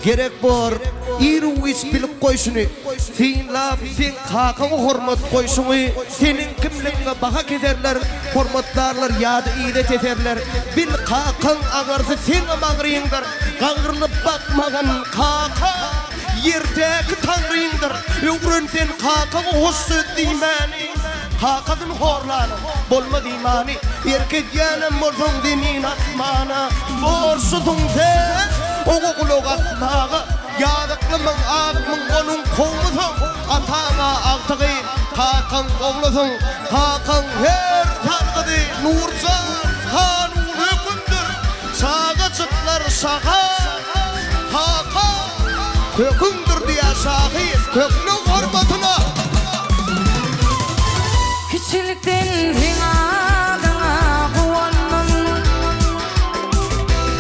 gerek bor iru isbilik koyşunu sen laf sen kakını hormat koyşunu senin kimliğine baka kederler hormatlarlar yadı iyidet ederler bil kakın ağırsı sen amağırıyındır ağırlıp bakmagan kaka yerdeki tanrıyındır ömründen kakını hoşsu dimani kakadın horlanı bolma dimani erkek yanım bolsun dinin atmana borsudun sen oğu kulak atmağı yadıklımın ağımın onun kovlusun atana ağtığı kakın kovlusun kakın her tanrıdı nurcan kanun hükümdür sağa çıklar sağa kaka hükümdür diye şahit hükmün hormatına Küçülükten adına kuvanın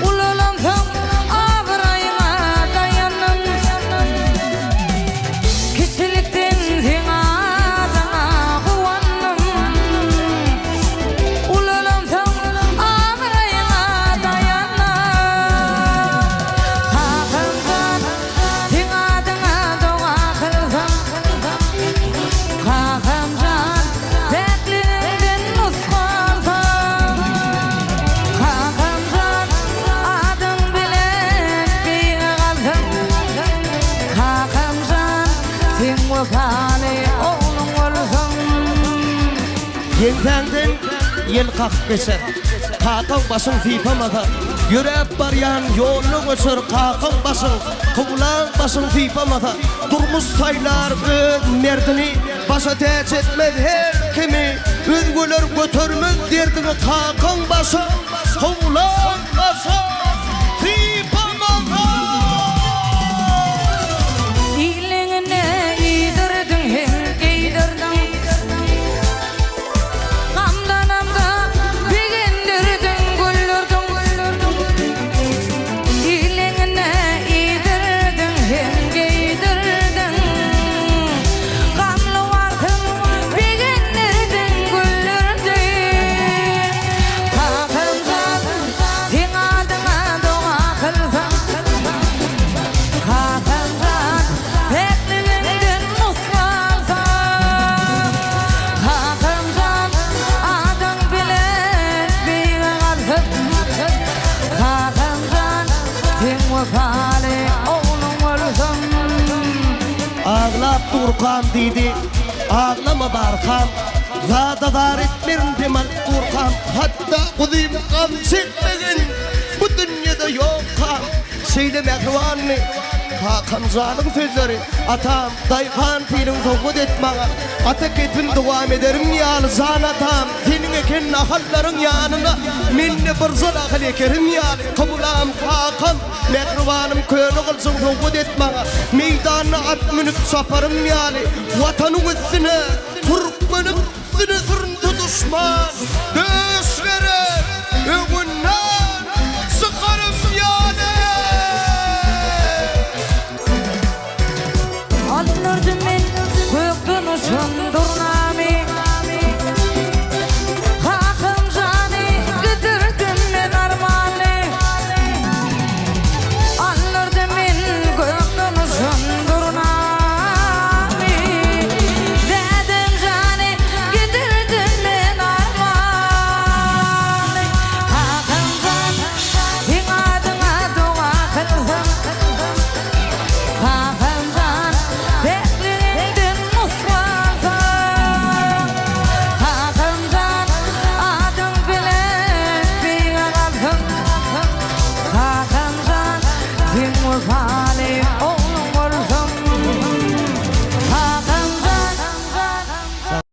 Ululansam avrayına dayanın Küçülükten adına kuvanın Ululansam avrayına dayanın Kakımdan sen adına doğa kılsam Kakımdan Yentenden yel kalk keser kakın basın fipamada yürep baryan yolun ösür kakın basın kıvlan basın fipamada durmuş saylar merdini başa teç etmez her kimi üzgüler götürmez derdini kakın basın kıvlan basın fipamada İlingine idirdin hem giydirdin Gamdanamda bigindirdin güldürdin İlingine idirdin hem giydirdin Gamlı vardın bigindirdin güldürdin Kakımdan sen adına doğa kılsam Kakımdan tekliğinden muslansa Kakımdan adın bilen bir arsın Kakımdan sen vefali oğlum olsun Ağlap durkam dedi ağlama barkam Zadadar etmerin demal durkam Hatta kudayım kam çekmegin bu dünyada yok kam Seyle mehrivanni kakam zalım sözleri Atam dayıkan filin soğud etmağa Atak etin devam ederim yal zan atam Senin eken nahalların yanına Minne bir zol akıl ekerim yal Kabulam kakam mehrivanım köyünü kılsın soğud etmağa Meydanına at minip saparım yal Vatanın üstüne Türkmenin üstüne sürüntü düşman Döş verir